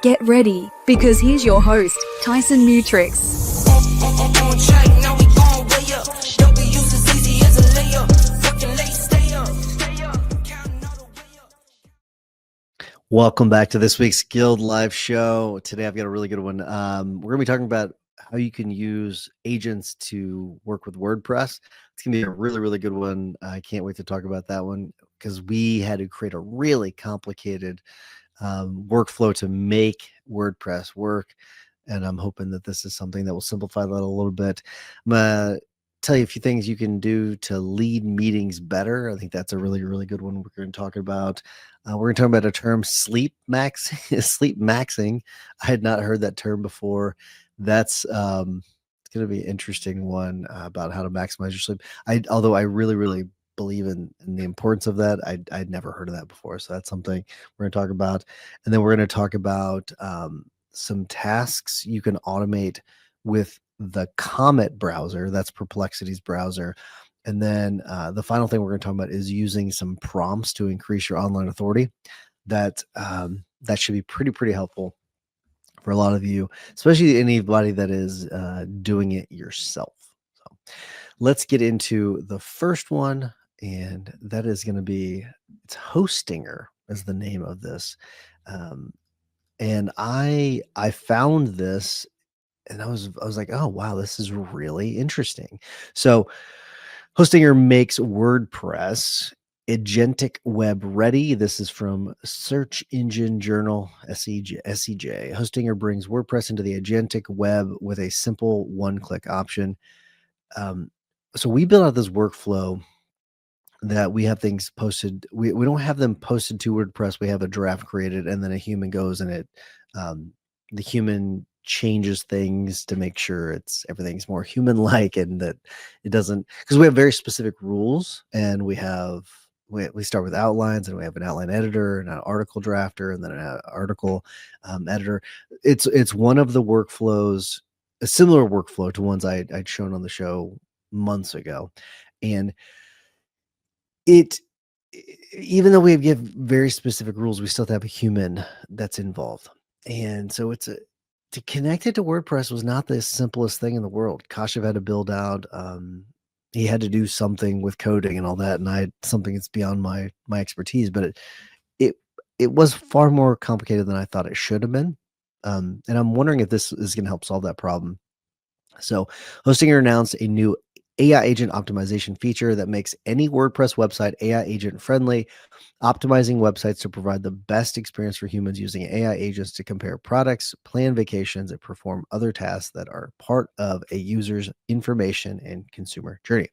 Get ready, because here's your host, Tyson Mutrix. Welcome back to this week's Guild Live show. Today I've got a really good one. We're going to be talking about how you can use agents to work with WordPress. It's going to be a really, really good one. I can't wait to talk about that one because we had to create a really complicated workflow to make WordPress work. And I'm hoping that this is something that will simplify that a little bit. I'm going to tell you a few things you can do to lead meetings better. I think that's a really, really good one we're going to talk about. We're going to talk about a term, sleep maxing. I had not heard that term before. That's it's going to be an interesting one about how to maximize your sleep. Although I really, really believe in the importance of that. I'd never heard of that before. So that's something we're going to talk about. And then we're going to talk about some tasks you can automate with the Comet browser. That's Perplexity's browser. And then the final thing we're going to talk about is using some prompts to increase your online authority. That should be pretty helpful for a lot of you, especially anybody that is doing it yourself. So let's get into the first one, and that is going to be, it's Hostinger is the name of this. And I found this, and I was like, oh wow, this is really interesting. So Hostinger makes WordPress agentic web ready. This is from Search Engine Journal, SEJ. Hostinger brings WordPress into the agentic web with a simple one-click option. So we built out this workflow that we have things posted. We don't have them posted to WordPress. We have a draft created, and then a human goes and it, the human changes things to make sure everything's more human-like, and that it doesn't, because we have very specific rules, and we start with outlines, and we have an outline editor and an article drafter, and then an article editor. It's one of the workflows, a similar workflow to ones I'd shown on the show months ago. And even though we give very specific rules, we still have to have a human that's involved. And so to connect it to WordPress was not the simplest thing in the world. Kashav had to build out, he had to do something with coding and all that, and something that's beyond my expertise, but it was far more complicated than I thought it should have been. And I'm wondering if this is going to help solve that problem. So Hostinger announced a new AI agent optimization feature that makes any WordPress website AI agent friendly, optimizing websites to provide the best experience for humans using AI agents to compare products, plan vacations, and perform other tasks that are part of a user's information and consumer journey.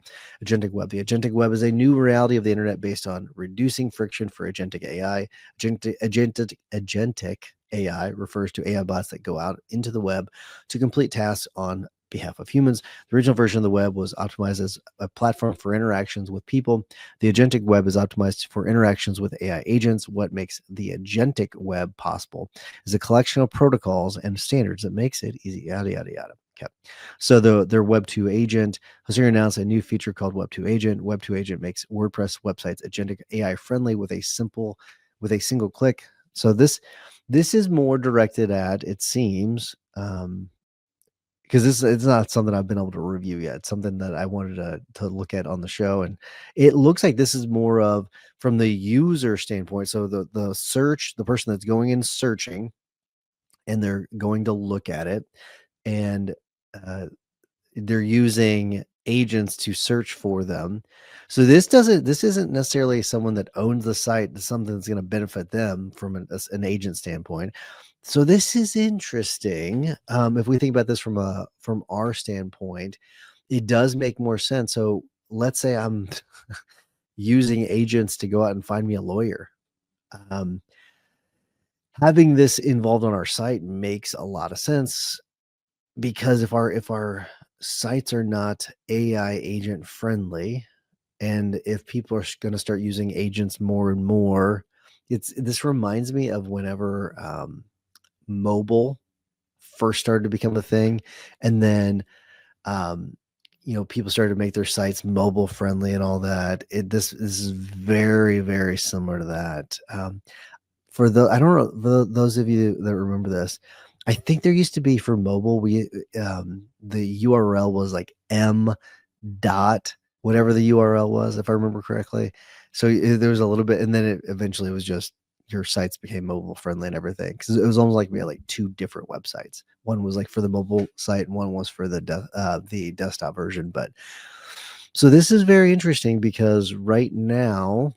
Agentic web. The agentic web is a new reality of the internet based on reducing friction for agentic AI. Agentic AI refers to AI bots that go out into the web to complete tasks on behalf of humans. The original version of the web was optimized as a platform for interactions with people. The agentic web is optimized for interactions with AI agents. What makes the agentic web possible is a collection of protocols and standards that makes it easy, yada, yada, yada. Okay. So their Web 2 agent, Hostinger announced a new feature called Web 2 Agent. Web 2 Agent makes WordPress websites agentic AI friendly with a single click. So this is more directed at, it seems, because it's not something I've been able to review yet. It's something that I wanted to look at on the show, and it looks like this is more of from the user standpoint. So the person that's going in searching, and they're going to look at it, and they're using agents to search for them. So this isn't necessarily someone that owns the site. It's something that's going to benefit them from an agent standpoint. So this is interesting. If we think about this from our standpoint, it does make more sense. So let's say I'm using agents to go out and find me a lawyer. Having this involved on our site makes a lot of sense, because if our sites are not AI agent friendly, and if people are going to start using agents more and more, this reminds me of whenever mobile first started to become a thing, and then people started to make their sites mobile friendly and all that. This is very, very similar to that. for the I don't know those of you that remember this. I think there used to be for mobile. The URL was like m dot whatever the URL was, if I remember correctly. So there was a little bit, and then it eventually was just your sites became mobile friendly and everything, because it was almost like we had like two different websites. One was like for the mobile site, and one was for the desktop version. But so this is very interesting because right now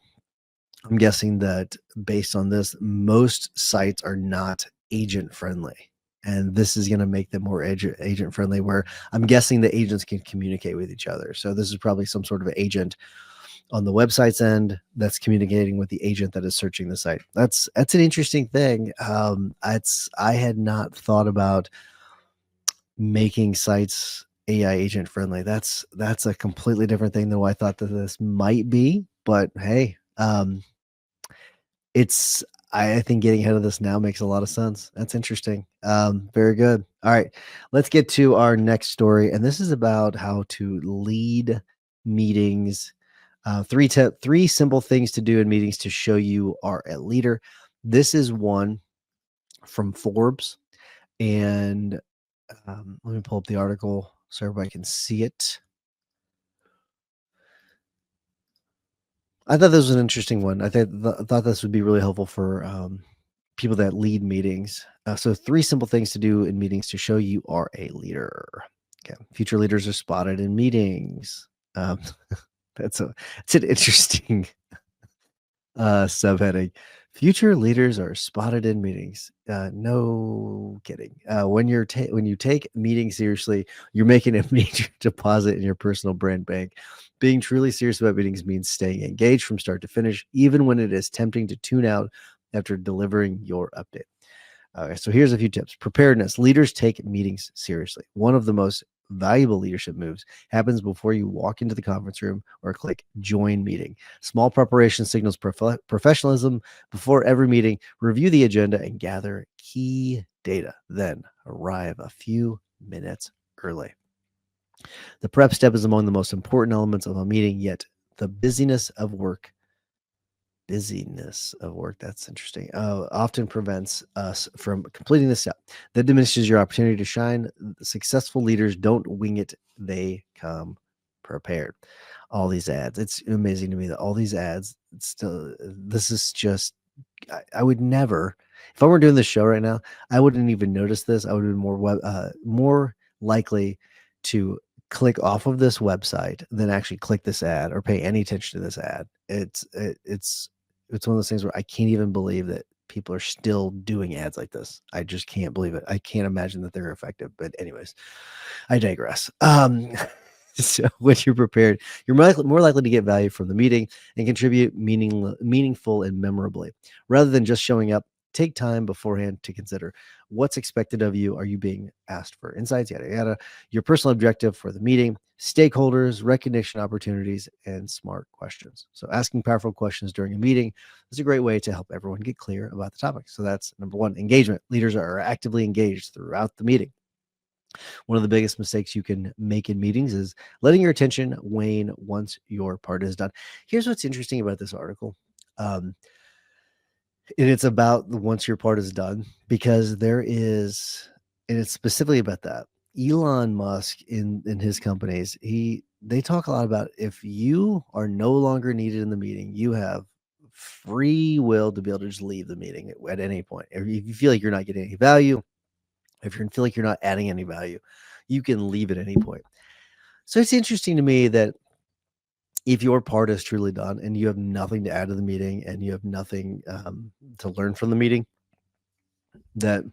I'm guessing that based on this, most sites are not agent friendly. And this is going to make them more agent friendly, where I'm guessing the agents can communicate with each other. So this is probably some sort of agent on the website's end that's communicating with the agent that is searching the site. That's an interesting thing. I had not thought about making sites AI agent friendly. That's a completely different thing than what I thought that this might be. But hey, it's I think getting ahead of this now makes a lot of sense. That's interesting. Very good. All right, let's get to our next story, and this is about how to lead meetings. Three simple things to do in meetings to show you are a leader. This is one from Forbes, and let me pull up the article so everybody can see it. I thought this was an interesting one. Thought this would be really helpful for people that lead meetings. So, three simple things to do in meetings to show you are a leader. Okay, future leaders are spotted in meetings. Um, it's an interesting subheading. Future leaders are spotted in meetings. No kidding. When you take meetings seriously, you're making a major deposit in your personal brand bank. Being truly serious about meetings means staying engaged from start to finish, even when it is tempting to tune out after delivering your update. Okay, so here's a few tips. Preparedness. Leaders take meetings seriously. One of the most valuable leadership moves happens before you walk into the conference room or click join meeting. Small preparation signals professionalism. Before every meeting, review the agenda and gather key data. Then arrive a few minutes early. The prep step is among the most important elements of a meeting, yet the busyness of work, that's interesting, often prevents us from completing the step. That diminishes your opportunity to shine. Successful leaders don't wing it, they come prepared. All these ads, it's amazing to me that all these ads, this is just, I would never, if I were doing this show right now, I wouldn't even notice this. I would be more likely to click off of this website than actually click this ad or pay any attention to this ad. It's one of those things where I can't even believe that people are still doing ads like this. I just can't believe it. I can't imagine that they're effective. But anyways, I digress. So when you're prepared, you're more likely to get value from the meeting and contribute meaningful and memorably. Rather than just showing up, take time beforehand to consider what's expected of you. Are you being asked for insights, yada, yada, your personal objective for the meeting, stakeholders, recognition opportunities, and smart questions. So asking powerful questions during a meeting is a great way to help everyone get clear about the topic. So that's number one, engagement. Leaders are actively engaged throughout the meeting. One of the biggest mistakes you can make in meetings is letting your attention wane once your part is done. Here's what's interesting about this article. And it's about once your part is done, because and it's specifically about that. Elon Musk in his companies, they talk a lot about if you are no longer needed in the meeting, you have free will to be able to just leave the meeting at any point. If you feel like you're not getting any value, if you feel like you're not adding any value, you can leave at any point. So it's interesting to me that if your part is truly done and you have nothing to add to the meeting and you have nothing to learn from the meeting, that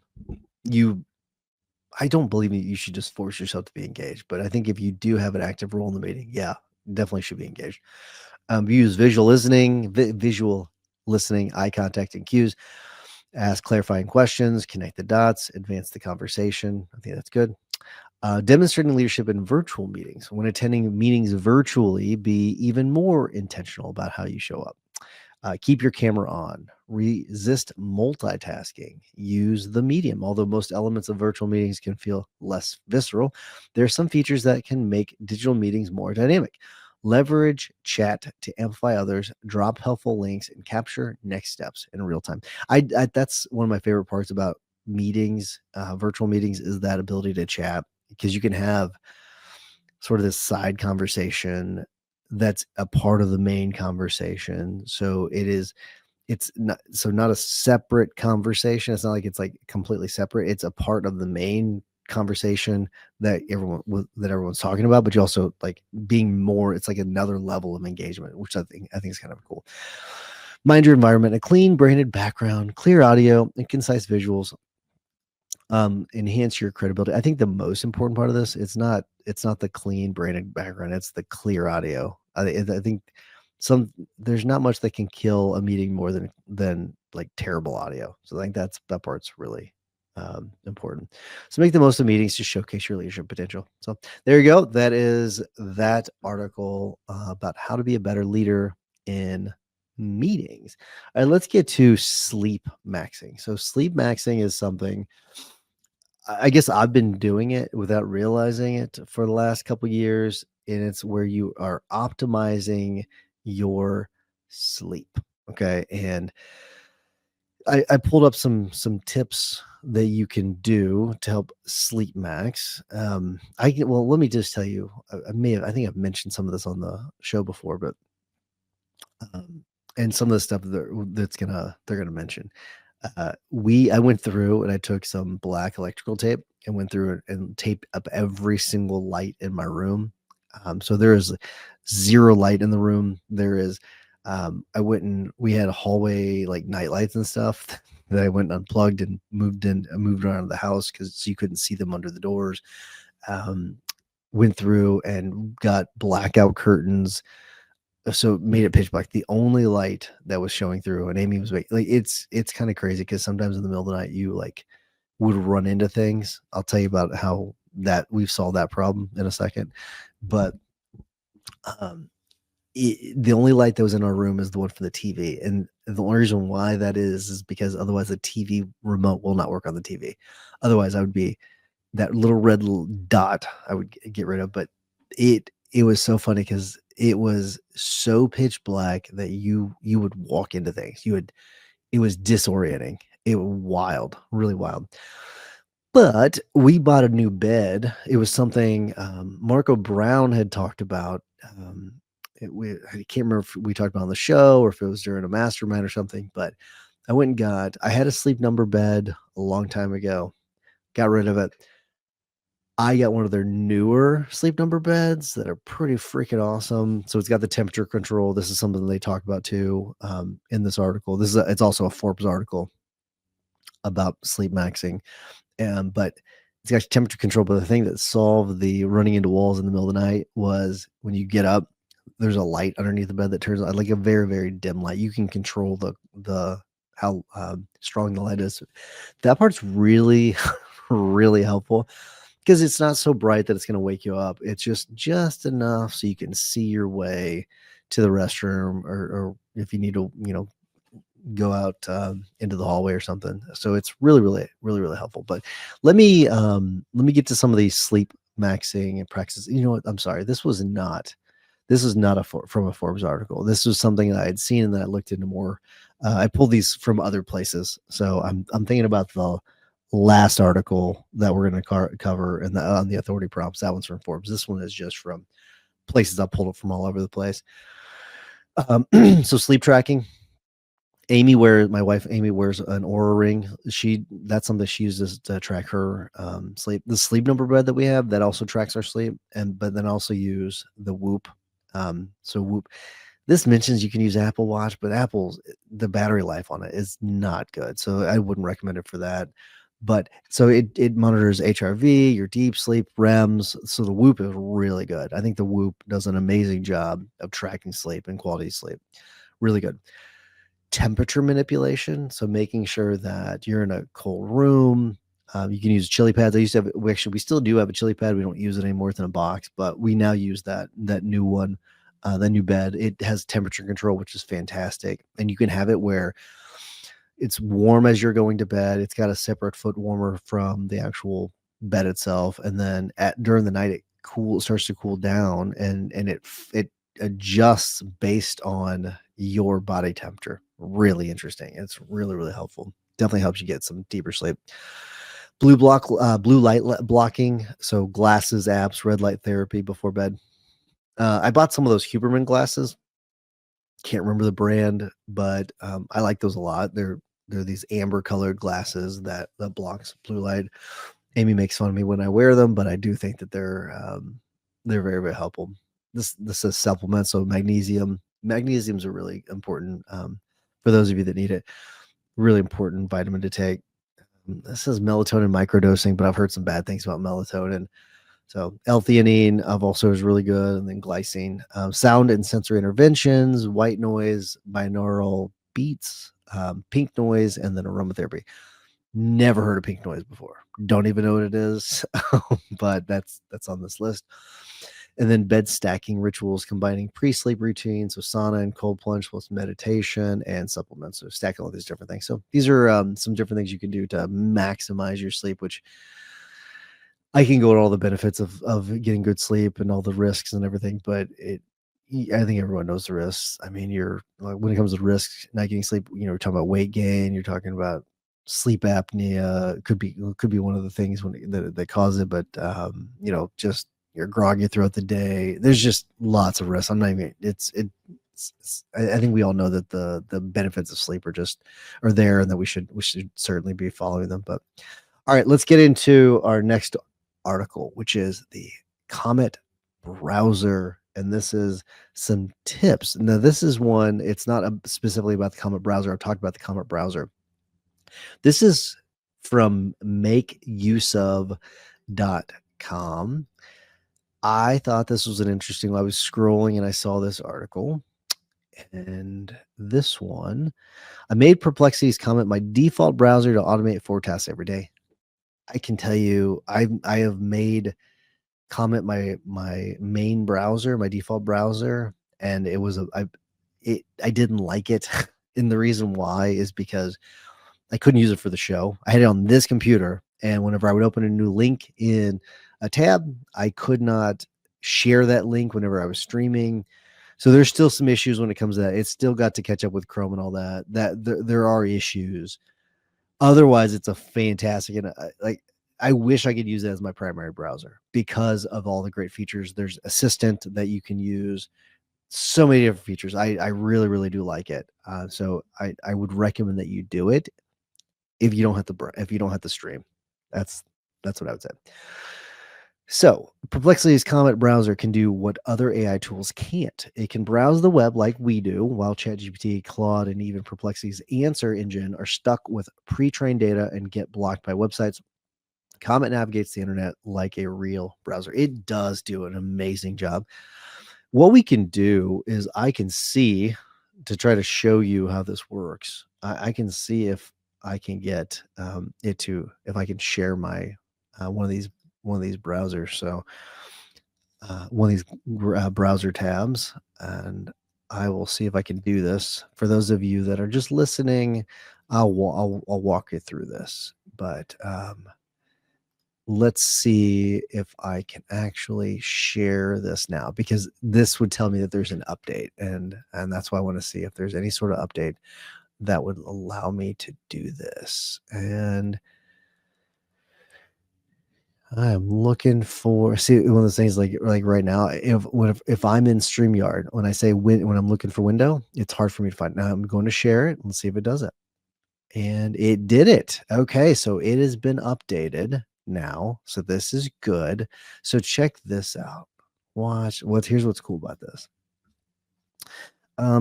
I don't believe that you should just force yourself to be engaged. But I think if you do have an active role in the meeting, yeah, definitely should be engaged. Use visual listening, eye contact, and cues. Ask clarifying questions, connect the dots, advance the conversation. I think that's good. Demonstrating leadership in virtual meetings. When attending meetings virtually, be even more intentional about how you show up. Keep your camera on. Resist multitasking. Use the medium. Although most elements of virtual meetings can feel less visceral, there are some features that can make digital meetings more dynamic. Leverage chat to amplify others, drop helpful links, and capture next steps in real time. That's one of my favorite parts about meetings, virtual meetings, is that ability to chat, because you can have sort of this side conversation that's a part of the main conversation. So it's not a separate conversation. It's not like it's like completely separate. It's a part of the main conversation that everyone's talking about, but you also like being more, it's like another level of engagement, which I think is kind of cool. Mind your environment, a clean branded background, clear audio, and concise visuals enhance your credibility. I think the most important part of this, it's not the clean branded background, it's the clear audio. I think some there's not much that can kill a meeting more than like terrible audio. So I think that part's really important. So make the most of meetings to showcase your leadership potential. So there you go. That is that article about how to be a better leader in meetings. All right, let's get to sleep maxing. So sleep maxing is something, I guess I've been doing it without realizing it for the last couple years, and it's where you are optimizing your sleep. Okay, and I pulled up some tips that you can do to help sleep max. Well, let me just tell you, I think I've mentioned some of this on the show before, but and some of the stuff they're gonna mention. I went through and I took some black electrical tape and went through it and taped up every single light in my room. So there is zero light in the room. There is, we had a hallway like night lights and stuff that I went and unplugged and moved around the house because you couldn't see them under the doors. Um, Went through and got blackout curtains, so it made it pitch black. The only light that was showing through, and Amy was like, it's kind of crazy because sometimes in the middle of the night you like would run into things. I'll tell you about how that we've solved that problem in a second. But um, the only light that was in our room is the one for the TV, and the only reason why that is because otherwise the TV remote will not work on the TV. Otherwise, I would be that little red dot I would get rid of. But it was so funny because it was so pitch black that you would walk into things. It was disorienting. It was wild, really wild. But we bought a new bed. It was something Marco Brown had talked about. I can't remember if we talked about it on the show or if it was during a mastermind or something. But I had a Sleep Number bed a long time ago. Got rid of it. I got one of their newer Sleep Number beds that are pretty freaking awesome. So it's got the temperature control. This is something they talk about too in this article. It's also a Forbes article about sleep maxing. But it's got temperature control. But the thing that solved the running into walls in the middle of the night was when you get up, there's a light underneath the bed that turns on, like a very, very dim light. You can control the how strong the light is. That part's really, really helpful because it's not so bright that it's going to wake you up. It's just enough so you can see your way to the restroom, or if you need to, go out into the hallway or something. So it's really, really, really, really helpful. But let me get to some of these sleep maxing and practices. You know what? I'm sorry. This is not from a Forbes article. This was something that I had seen and that I looked into more. I pulled these from other places. So I'm thinking about the last article that we're going to cover and on the authority prompts. That one's from Forbes. This one is just from places I pulled it from all over the place. So sleep tracking. My wife Amy wears an Aura ring. That's something she uses to track her sleep. The Sleep Number bed that we have that also tracks our sleep, but then also use the Whoop. So Whoop. This mentions you can use Apple Watch, but the battery life on it is not good, so I wouldn't recommend it for that. But so it monitors HRV, your deep sleep, REMs. So the Whoop is really good. I think the Whoop does an amazing job of tracking sleep and quality sleep. Really good. Temperature manipulation, so making sure that you're in a cold room. You can use chili pads. We still do have a chili pad. We don't use it anymore. It's in a box, but we now use that new one, the new bed. It has temperature control, which is fantastic, and you can have it where it's warm as you're going to bed. It's got a separate foot warmer from the actual bed itself, and then during the night it starts to cool down, and it adjusts based on your body temperature. Really interesting. It's really, really helpful. Definitely helps you get some deeper sleep. Blue light blocking. So glasses, apps, red light therapy before bed. I bought some of those Huberman glasses. Can't remember the brand, but I like those a lot. They're these amber colored glasses that blocks blue light. Amy makes fun of me when I wear them, but I do think that they're very, very helpful. This is supplement, so magnesium. Magnesium's a really important for those of you that need it. Really important vitamin to take. This says melatonin microdosing, but I've heard some bad things about melatonin. So L-theanine, I've also is really good, and then glycine. Sound and sensory interventions, white noise, binaural beats, pink noise, and then aromatherapy. Never heard of pink noise before. Don't even know what it is, but that's on this list. And then bed stacking rituals combining pre-sleep routines, so sauna and cold plunge plus meditation and supplements. So stacking all these different things. So these are some different things you can do to maximize your sleep, which I can go into all the benefits of getting good sleep and all the risks and everything, but I think everyone knows the risks. I mean, when it comes to risks, not getting sleep, we're talking about weight gain, you're talking about sleep apnea, could be one of the things that cause it, but just you're groggy throughout the day. There's just lots of risks. I'm not even. I think we all know that the benefits of sleep are there, and that we should certainly be following them. But all right, let's get into our next article, which is the Comet browser. And this is some tips. Now, this is one, it's not specifically about the Comet browser. I've talked about the Comet browser. This is from makeuseof.com. I thought this was an interesting, I was scrolling and I saw this article. And this one, I made Perplexity's Comet my default browser to automate forecasts every day. I can tell you, I have made Comet my main browser, my default browser, and it was I didn't like it. And the reason why is because I couldn't use it for the show. I had it on this computer, and whenever I would open a new link in a tab, I could not share that link whenever I was streaming. So there's still some issues when it comes to that. It's still got to catch up with Chrome and all that. There are issues. Otherwise, it's a fantastic, and I wish I could use it as my primary browser because of all the great features. There's Assistant that you can use. So many different features. I really, really do like it. So I would recommend that you do it if you don't have to stream. That's what I would say. So Perplexity's Comet browser can do what other AI tools can't. It can browse the web like we do, while ChatGPT, Claude, and even Perplexity's answer engine are stuck with pre-trained data and get blocked by websites. Comet navigates the internet like a real browser. It does do an amazing job. What we can do is I can see, to try to show you how this works, I can see if I can get if I can share my one of these browsers. So one of these browser tabs, and I will see if I can do this. For those of you that are just listening, I'll walk you through this. But let's see if I can actually share this now, because this would tell me that there's an update, and that's why I want to see if there's any sort of update that would allow me to do this. And I'm looking for, see, one of those things, like right now, if I'm in StreamYard, when I say when I'm looking for window, it's hard for me to find. Now I'm going to share it and see if it does it. And it did it. Okay, so it has been updated now. So this is good. So check this out. Here's what's cool about this.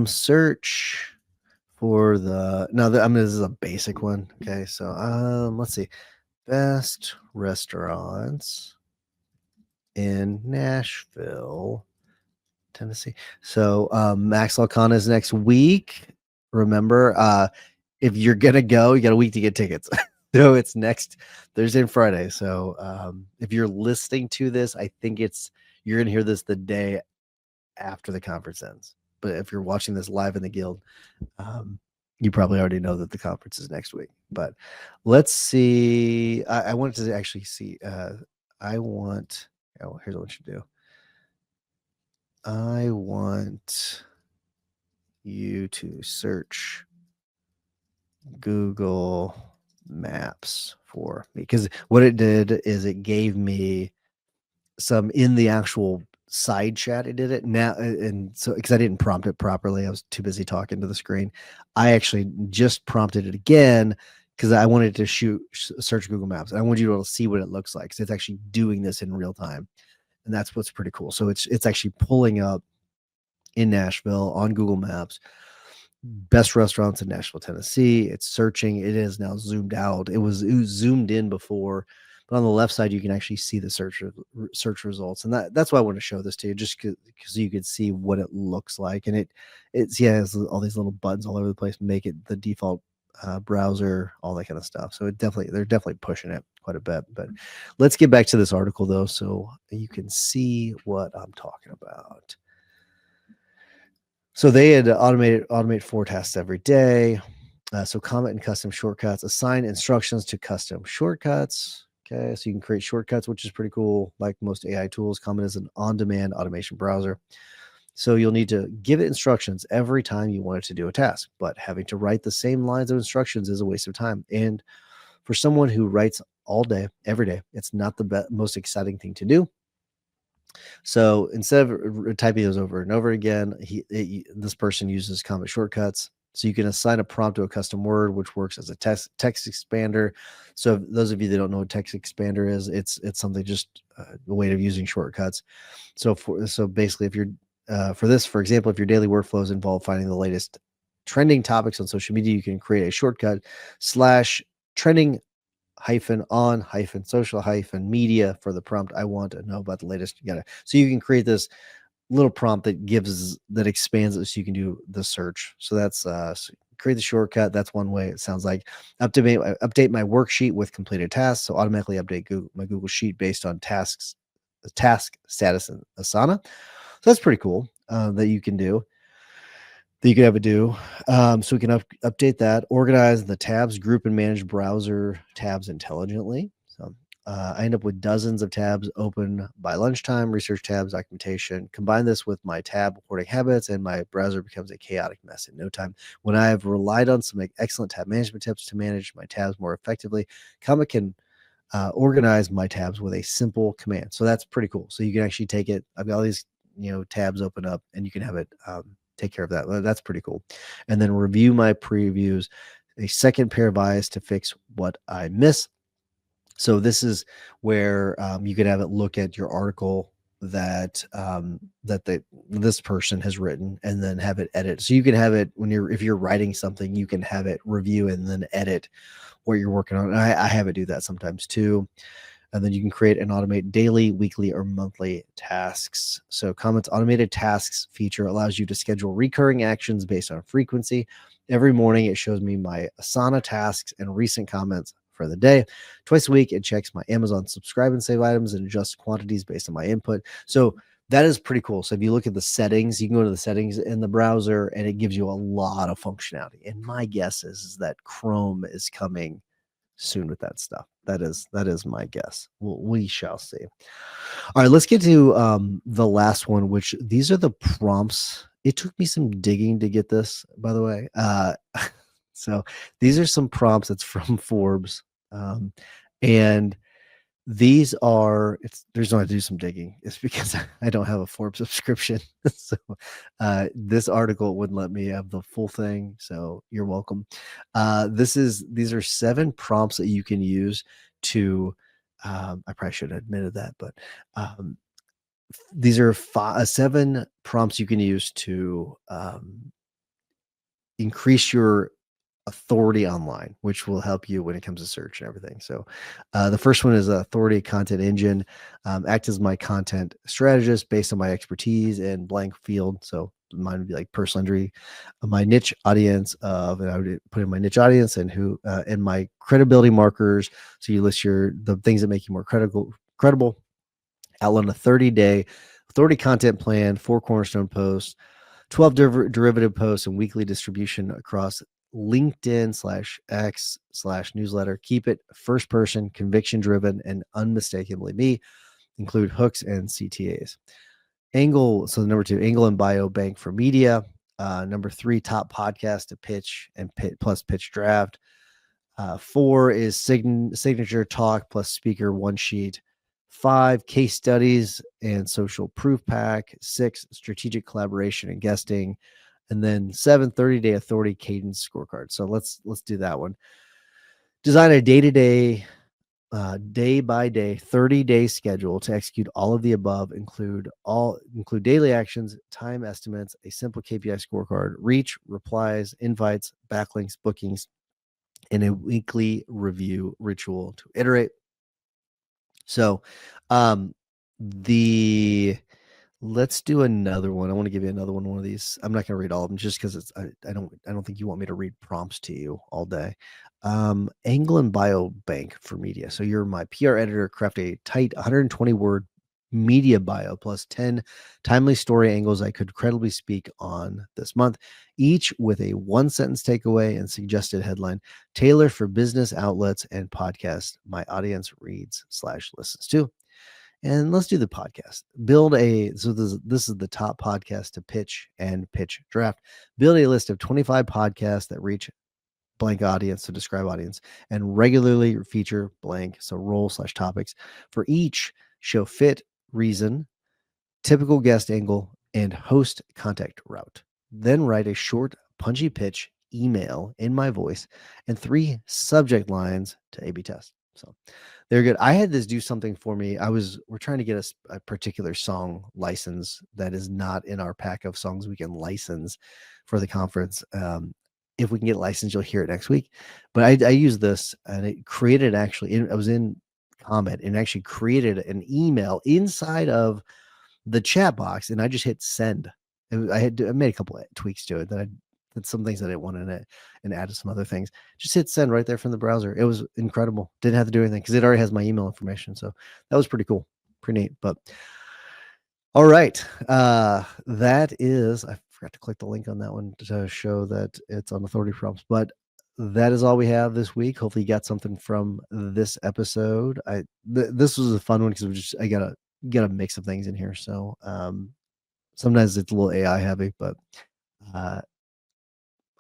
Search for this is a basic one. Okay, so let's see. Best restaurants in Nashville, Tennessee. So Max Alcana is next week. Remember, if you're gonna go, you got a week to get tickets. So it's next Thursday and Friday. So if you're listening to this, I think you're gonna hear this the day after the conference ends. But if you're watching this live in the guild, you probably already know that the conference is next week. But let's see. I wanted to actually see. Here's what I should do. I want you to search Google Maps for me. Because what it did is it gave me some in the actual side chat. It did it now. And so, because I didn't prompt it properly, I was too busy talking to the screen. I actually just prompted it again because I wanted to search Google Maps. I want you to be able to see what it looks like. So it's actually doing this in real time. And that's what's pretty cool. So it's actually pulling up in Nashville on Google Maps best restaurants in Nashville, Tennessee. It's searching. It is now zoomed out. It was zoomed in before, but on the left side, you can actually see the search results. And that's why I want to show this to you, just because you could see what it looks like. And it has all these little buttons all over the place, make it the default browser, all that kind of stuff. So they're definitely pushing it quite a bit. But let's get back to this article though, so you can see what I'm talking about. So they had automate 4 tasks every day. So Comet and custom shortcuts, assign instructions to custom shortcuts. Okay, so you can create shortcuts, which is pretty cool. Like most AI tools, Comet is an on-demand automation browser. So you'll need to give it instructions every time you want it to do a task, but having to write the same lines of instructions is a waste of time. And for someone who writes all day, every day, it's not the most exciting thing to do. So instead of typing those over and over again, this person uses Comet shortcuts. So you can assign a prompt to a custom word, which works as a text expander. So those of you that don't know what text expander is, it's something, just a way of using shortcuts. So basically, if you're for example, if your daily workflows involve finding the latest trending topics on social media, you can create a shortcut /trending -on -social -media for the prompt. I want to know about the latest. So you can create this little prompt that expands it so you can do the search. So that's so create the shortcut. That's one way. It sounds like update my worksheet with completed tasks. So automatically update my Google Sheet based on task status in Asana. So that's pretty cool that you can do. That you could have it do. So we can update that, organize the tabs, group and manage browser tabs intelligently. So I end up with dozens of tabs open by lunchtime, research tabs, documentation. Combine this with my tab reporting habits, and my browser becomes a chaotic mess in no time. When I have relied on some excellent tab management tips to manage my tabs more effectively, Comet can organize my tabs with a simple command. So that's pretty cool. So you can actually take it. I've got all these tabs open up, and you can have it take care of that. That's pretty cool. And then review my previews, a second pair of eyes to fix what I miss. So this is where you could have it look at your article that this person has written, and then have it edit. So you can have it if you're writing something, you can have it review and then edit what you're working on. And I have it do that sometimes too. And then you can create and automate daily, weekly, or monthly tasks. So Comet's automated tasks feature allows you to schedule recurring actions based on frequency. Every morning, it shows me my Asana tasks and recent comments for the day. Twice a week, it checks my Amazon subscribe and save items and adjusts quantities based on my input. So that is pretty cool. So if you look at the settings, you can go to the settings in the browser, and it gives you a lot of functionality. And my guess is that Chrome is coming soon with that stuff. That is my guess. We shall see. All right, let's get to the last one, which these are the prompts. It took me some digging to get this, by the way. So these are some prompts. It's from Forbes, and these are. There's no I have to do some digging. It's because I don't have a Forbes subscription, so this article wouldn't let me have the full thing. So you're welcome. These are 7 prompts that you can use to. I probably should have admitted that, but these are 7 prompts you can use to increase your authority online, which will help you when it comes to search and everything. So the first one is authority content engine. Act as my content strategist based on my expertise in blank field. So mine would be like personal injury, my niche audience and I would put in my niche audience and who and my credibility markers. So you list the things that make you more credible. Outline a 30-day authority content plan, 4 cornerstone posts, 12 derivative posts, and weekly distribution across LinkedIn/X/newsletter. Keep it first person, conviction driven, and unmistakably me. Include hooks and CTAs. Angle. So number 2, Angle and Bio Bank for media. Number 3, top podcast to pitch and plus pitch draft. 4 is signature talk plus speaker one sheet. 5, case studies and social proof pack. 6, strategic collaboration and guesting. And then 7, 30-day authority cadence scorecard. So let's do that one. Design a day-to-day, day-by-day, 30-day schedule to execute all of the above. Include daily actions, time estimates, a simple KPI scorecard, reach, replies, invites, backlinks, bookings, and a weekly review ritual to iterate. So, let's do another one. I want to give you another one of these. I'm not going to read all of them just because it's I don't think you want me to read prompts to you all day. Angle and Bio Bank for media. So you're my PR editor. Craft a tight 120 word media bio plus 10 timely story angles I could credibly speak on this month, each with a 1-sentence takeaway and suggested headline tailored for business outlets and podcasts my audience reads/listens to. And let's do the podcast. So this is the top podcast to pitch and pitch draft. Build a list of 25 podcasts that reach blank audience to describe audience and regularly feature blank. So role/topics for each show fit, reason, typical guest angle, and host contact route. Then write a short, punchy pitch email in my voice and 3 subject lines to A/B test. So they're good. I had this do something for me. We're trying to get a particular song license that is not in our pack of songs we can license for the conference. If we can get licensed, you'll hear it next week. But I used this and it created I was in Comet and actually created an email inside of the chat box, and I just hit send. I made a couple of tweaks to it that some things that I wanted in it and added some other things. Just hit send right there from the browser. It was incredible. Didn't have to do anything because it already has my email information. So that was pretty cool, pretty neat. But all right, that is. I forgot to click the link on that one to show that it's on authority prompts, but that is all we have this week. Hopefully you got something from this episode. This was a fun one because I gotta mix some things in here. So sometimes it's a little AI heavy, but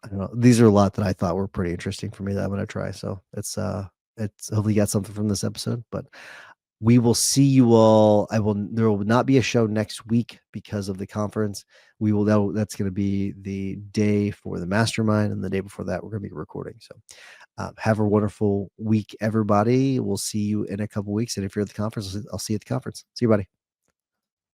I don't know. These are a lot that I thought were pretty interesting for me that I'm going to try. So it's hopefully you got something from this episode, but we will see you all. There will not be a show next week because of the conference. We will know that's going to be the day for the mastermind, and the day before that, we're going to be recording. So have a wonderful week, everybody. We'll see you in a couple weeks. And if you're at the conference, I'll see you at the conference. See you, buddy.